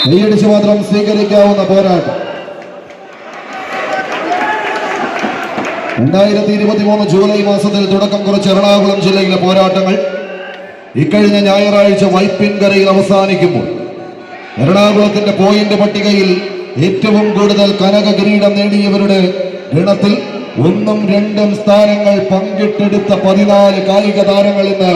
കൈയടിച്ച് മാത്രം സ്വീകരിക്കാവുന്ന പോരാട്ടം. 2023 ജൂലൈ മാസത്തിൽ തുടക്കം കുറിച്ച് എറണാകുളം ജില്ലയിലെ പോരാട്ടങ്ങൾ ഇക്കഴിഞ്ഞ ഞായറാഴ്ച വൈപ്പിൻകരയിൽ അവസാനിക്കുമ്പോൾ എറണാകുളത്തിന്റെ പോയിന്റ് പട്ടികയിൽ ഏറ്റവും കൂടുതൽ കനക കിരീടം നേടിയവരുടെ ഗണത്തിൽ 1ഉം 2ഉം സ്ഥാനങ്ങൾ പങ്കിട്ടെടുത്ത 14 കായിക താരങ്ങൾ ഇന്ന്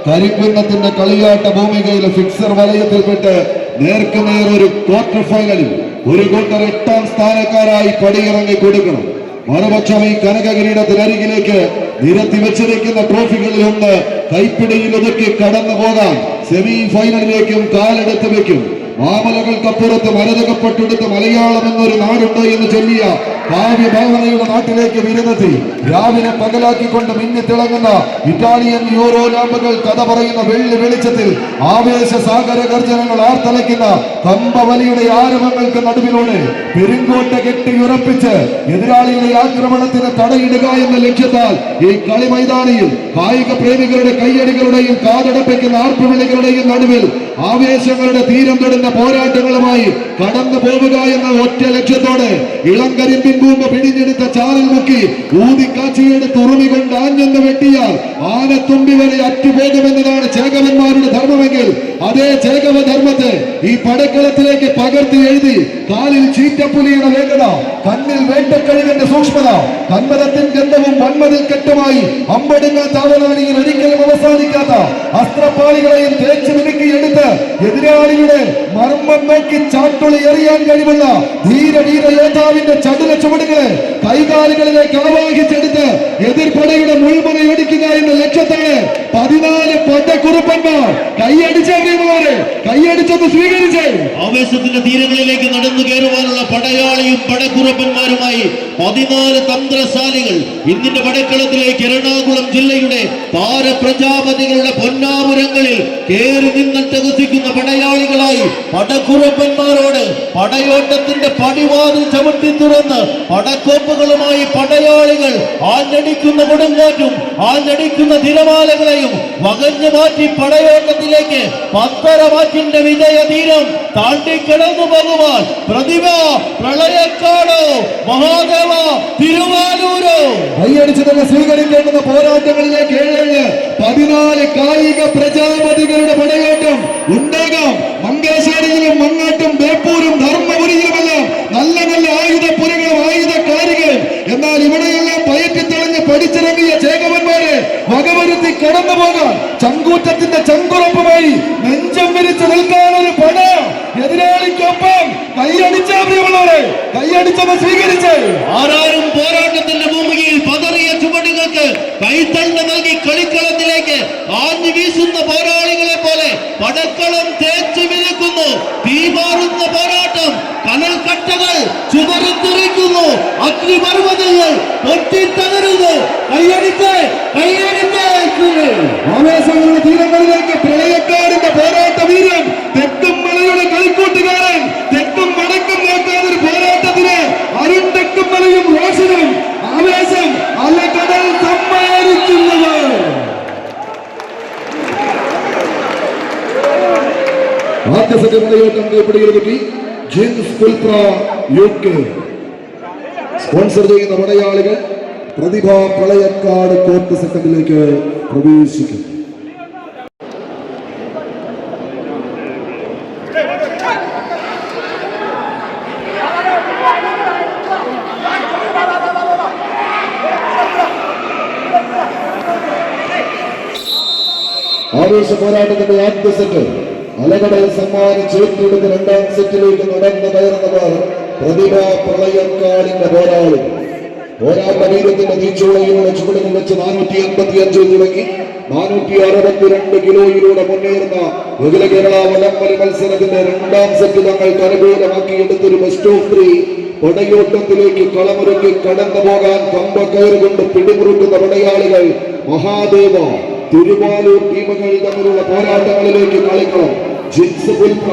കരിങ്കുന്നത്തിന്റെ കളിയാട്ട ഭൂമികയിൽ ഫിക്സർ വലയത്തിൽപ്പെട്ട് നേർക്കുനേർ ഒരു ക്വാർട്ടർ ഫൈനലിൽ ഒരു കൂട്ടർ 8ാം സ്ഥാനക്കാരായി പടിയിറങ്ങി കൊടുക്കണം. മറുപക്ഷം ഈ കനക കിരീടത്തിനരികിലേക്ക് നിരത്തി വെച്ചിരിക്കുന്ന ട്രോഫികളിൽ ഒന്ന് കൈപ്പിടിയിൽ ഒതുക്കി കടന്നു പോകാൻ സെമി ഫൈനലിലേക്കും കാലെടുത്ത് വെക്കും. മാമലകൾക്കപ്പുറത്ത് മരതകപ്പെട്ടെടുത്ത് മലയാളം എന്നൊരു നാടുണ്ട് എന്ന് ചൊല്ലിയ കാവ്യഭാവനയുടെ നാട്ടിലേക്ക് വിരുന്നെത്തി രാവിലെ പകലാക്കിക്കൊണ്ട് മിന്നിത്തിളങ്ങുന്ന ഇറ്റാലിയൻ യൂറോ ലാമ്പുകൾ കഥ പറയുന്ന വെള്ളി വെളിച്ചത്തിൽ ആവേശ സാഗര ഗർജനങ്ങൾ ആർത്തലയ്ക്കുന്ന കമ്പവലിയുടെ ആരവങ്ങൾക്ക് നടുവിലൂടെ പെരുങ്കോട്ട കെട്ടിയുറപ്പിച്ച് എതിരാളിയുടെ ആക്രമണത്തിന് തടയിടുക എന്ന ലക്ഷ്യത്താൽ ഈ കളി മൈതാനിയിൽ കായിക പ്രേമികളുടെ കയ്യടികളുടെയും കാതടപ്പിക്കുന്ന ആർപ്പുവിളികളുടെയും നടുവിൽ ആവേശങ്ങളുടെ തീരം തൊടുന്ന പോരാട്ടങ്ങളുമായി കടന്നു പോവുക എന്ന ഒറ്റ ലക്ഷ്യത്തോടെ ഇളങ്കരിമ്പിൻ കൂമ്പ് പിടിഞ്ഞെടുത്ത ചാറിൽ മുക്കി ഊതിക്കാച്ചിയെടുത്ത് ഉറുമികൊണ്ട് ആഞ്ഞെന്ന് വെട്ടിയാൽ ആനത്തുമ്പി വരെ അറ്റുപോകുമെന്നതാണ് ചേകവന്മാരുടെ ധർമ്മമെങ്കിൽ അതേ ചേകവ ധർമ്മത്തെ ഈ പടക്കളത്തിലേക്ക് പകർത്തി എഴുതി കാലിൽ ചീറ്റപ്പുലിയുടെ വേഗത, കണ്ണിൽ വേട്ടക്കഴുകന്റെ സൂക്ഷ്മത, കന്മതത്തിൻ ഗന്ധവും വന്മതിൽ കെട്ടുമായി അമ്പടുങ്ങ താവലാണിയിൽ ഒരിക്കലും അവസാനിക്കാത്ത അസ്ത്രപ്പാളികളെയും തേച്ചു മിനുക്കിയെടുത്ത് എതിരാളിയുടെ മർമ്മം നോക്കി ചാട്ടുളി എറിയാൻ കഴിവുള്ള ധീരവീര യോദ്ധാവിന്റെ ചടുല ചുവടുകളെ കൈകാലുകളിലേക്ക് ആവാഹിച്ചെടുത്ത് എതിർപടയുടെ മുൾമുനയൊടിക്കുക എന്ന ലക്ഷ്യത്താണ് 14 പടക്കുറുപ്പന്മാർ കൈയടിച്ചത് സ്വീകരിച്ച് ആവേശത്തിന്റെ തീരങ്ങളിലേക്ക് നടന്നു കയറുവാനുള്ള പടയാളിയും പടക്കുറപ്പന്മാരുമായി 14 തന്ത്രശാലികൾ ഇന്നിന്റെ പടക്കളത്തിലേക്ക് എറണാകുളം ജില്ലയുടെ താരപ്രജാപതികളുടെ പൊന്നാപുരങ്ങളിൽ കയറി നിന്നിട്ടകസിക്കുന്ന പടയാളികളായി പടക്കുറപ്പന്മാരോട് പടയോട്ടത്തിന്റെ പടിവാതിൽ ചവിട്ടി തുറന്ന് പടക്കോപ്പുകളുമായി പടയാളികൾ ആഞ്ഞടിക്കുന്ന കൊടുങ്കാറ്റും ആഞ്ഞടിക്കുന്ന തിരമാലകളെയും വകഞ്ഞു മാറ്റി പടയോട്ടത്തിലേക്ക് 10 വാറ്റിന്റെ വിജയതീരം താണ്ടിക്കിടന്നു പോകുവാൻ പ്രതിഭ പ്രളയക്കാടോ മഹാദേവ തിരുവാലൂരോ കൈയടിച്ച് തന്നെ സ്വീകരിക്കേണ്ടുന്ന പോരാട്ടങ്ങളിലേക്ക് 14 കായിക പ്രജാപതികളുടെ പടയോട്ടം ഉണ്ടാകാം. മംഗലശ്ശേരിയിലും മങ്ങാട്ടും ബേപ്പൂരും ധർമ്മപുരിയിലുമെല്ലാം നല്ല നല്ല ആയുധപ്പുരകളും ആയുധക്കാരികളും. എന്നാൽ ഇവിടെയെല്ലാം പയറ്റിത്തെളിഞ്ഞ് പഠിച്ചിറങ്ങിയ ചേകവന്മാരെ വകവരുത്തി കടന്നു പോകാൻ ചങ്കൂറ്റത്തിന്റെ ചങ്കുറപ്പുമായി നെഞ്ചം വിരിച്ച് നിൽക്കാൻ ഒരു പട എതിരാളിക്കൊപ്പം കൈയടിച്ചത് സ്വീകരിച്ച് ആരാരും പോരാട്ടത്തിന്റെ ഭൂമിയിൽ പതറിയ ചുവടുകൾക്ക് കൈത്തണ്ട നൽകി കളിക്കളത്തിലേക്ക് ആഞ്ഞു വീശുന്ന പോരാളികളെ പോലെ പടക്കളം തേച്ചു മിനുക്കുന്നു. തീമാറുന്ന പോരാട്ടം, കനൽക്കട്ടകൾ ചുവരെത്തിരിക്കുന്നു, അഗ്നിപർവ്വതങ്ങൾ പൊട്ടിത്തകരുന്നു. ആവേശങ്ങളുടെ തീരങ്ങളിലേക്ക് പ്രളയക്കാരന്റെ പോരാട്ട വീരം തെക്കും മലയുടെ കളിക്കൂട്ടുകാരൻ തെക്കും വടക്കും നോക്കാതൊരു പോരാട്ടത്തിന് അരുൺ തെക്കും മലയും റോഷനും ആവേശം അലകടൽ സമ്മാനിക്കുന്നത്. ആദ്യ സെറ്റ് പടയോട്ടം കൈപ്പിടിയിലൊതുക്കി ജിൻസ് പുൽത്ര UK സ്പോൺസർ ചെയ്യുന്ന പടയാളികൾ പ്രതിഭ പ്രളയക്കാട് കോർട്ട് സെക്കൻഡിലേക്ക് പ്രവേശിക്കും. ആവേശ പോരാട്ടത്തിന്റെ ആദ്യ സെറ്റ് അലകടൽ സമ്മാനിച്ചേറ്റെടുത്ത് 2ാം സെറ്റിലേക്ക് നടന്നു കയറുന്നവർ പ്രതിഭ പ്രളയക്കാടിന്റെ പോരാളി. പോരാട്ട വീരത്തിന്റെ തീച്ചൂളയിലൂടെ ചുവടുകൾ വെച്ച് 485 തുടങ്ങി 462 കിലോയിലൂടെ മുന്നേറുന്ന അഖില കേരള വടംവലി മത്സരത്തിന്റെ 2ാം സെറ്റ് തങ്ങൾക്ക് അനുകൂലമാക്കിയെടുത്തൊരു ബെസ്റ്റ് ഓഫ് 3 പടയോട്ടത്തിലേക്ക് കളമൊരുക്കി കടന്നു പോകാൻ കമ്പക്കയറുകൊണ്ട് പിടിമുറുക്കുന്ന പടയാളികൾ മഹാദേവ തിരുവാലൂർ ടീമുകൾ തമ്മിലുള്ള പോരാട്ടങ്ങളിലേക്ക് കളിക്കണം. ജിൻസ് പുൽത്ര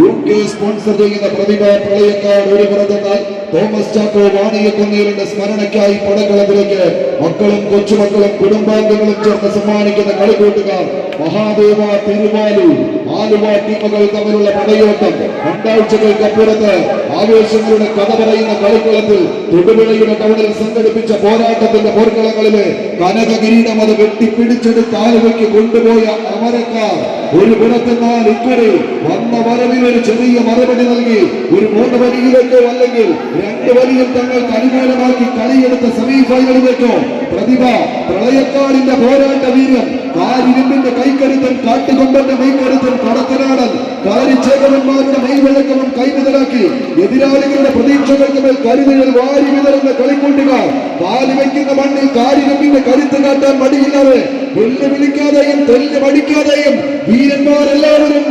UK സ്പോൺസർ ചെയ്യുന്ന പ്രതിഭ പ്രളയക്കാട് ഒരു പുറത്തെന്നാൽ തോമസ് ചാക്കോ വാണിയക്കുന്നേലിന്റെ സ്മരണയ്ക്കായി പടക്കളത്തിലേക്ക് മക്കളും കൊച്ചുമക്കളും കുടുംബാംഗങ്ങളും ചേർന്ന് സമ്മാനിക്കുന്ന കളിക്കൂട്ടുകാർ മഹാദേവ തിരുവാലൂർ. ആലുവ ടീമുകൾ തമ്മിലുള്ള പടയോട്ടം രണ്ടാഴ്ചകൾക്കപ്പുറത്ത് ആവേശങ്ങളുടെ കഥ പറയുന്ന കളിക്കളത്തിൽ തൊടുപുഴയുടെ ടൗണിൽ സംഘടിപ്പിച്ച പോരാട്ടത്തിന്റെ പോർക്കളങ്ങളിലെ കനക കിരീടം അത് വെട്ടിപ്പിടിച്ചെടുത്ത് ആലുവയ്ക്ക് കൊണ്ടുപോയ അമരക്കാർ ഒരു പുറത്തെന്നാൽ ഇക്കുറി വന്ന വരവിൽ ഒരു ചെറിയ മറുപടി നൽകി ഒരു 3 വരിയിലേക്കോ അല്ലെങ്കിൽ 2 വരിയും തങ്ങൾക്ക് അനുകൂലമാക്കി കളിയെടുത്ത സെമി ഫൈനലിലേക്കോ പ്രതിഭ പ്രളയക്കാടിന്റെ പോരാട്ട വീര്യം കാരിരുമ്പിന്റെ കൈക്കരുത്തൻ കാട്ടുകൊമ്പന്റെ മെയ്ക്കരുത്തൻ കടത്തനാടൻ കാരിച്ചേകവന്മാരുടെ മെയ്വെള്ളക്കവും കൈമുതലാക്കി എതിരാളികളുടെ പ്രതീക്ഷകൾക്ക് മേൽ കരുതൽ വാരി വിതറുന്ന കളിക്കൂട്ടുകാർ കാലി വയ്ക്കുന്ന മണ്ണിൽ കാരിരുമ്പിന്റെ കരുത്ത് കാട്ടാൻ മടിയില്ലാതെ വെല്ലുവിളിക്കാതെയും തെല്ല് മടിക്കാതെയും വീരന്മാരെല്ലാവരും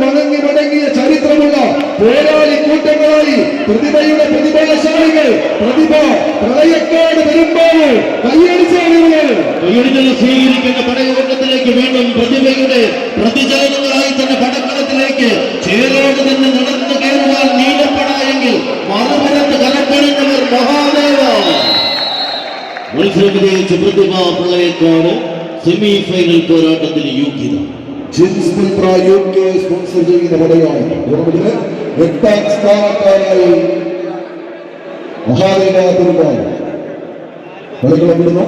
മടങ്ങിയ ചരിത്രമുള്ള പോരാളി കൂട്ടങ്ങളായി പ്രതിഭയുടെ പ്രതിഭാശാലികൾ പ്രതിഭ പ്രളയക്കാട് വരുമ്പോൾ കയ്യടികൾ സ്വീകരിക്കുന്ന പടയോട്ടത്തിലേക്ക് വീണ്ടും പ്രതിഭയുടെ പ്രതിചലനങ്ങളായി തന്നെ പടക്കളത്തിലേക്ക് ചേരോട് തന്നെ നടന്നു കയറുവാൻ നീലപ്പടായെങ്കിൽ മറുപുറത്ത് കലപ്പണിഞ്ഞവർ മഹാദേവ. മത്സരം വിജയിച്ച പ്രതിഭ പ്രളയക്കാട് സെമി ഫൈനൽ പോരാട്ടത്തിന് യോഗ്യത. സ്പോൺസർ ചെയ്യുന്ന പടയാണ് ടൂർണമെന്റിലെ 8ാം സ്ഥാനക്കാരായി മഹാദേവ തിരുമാൽ കളിക്കളം വിടുന്നു.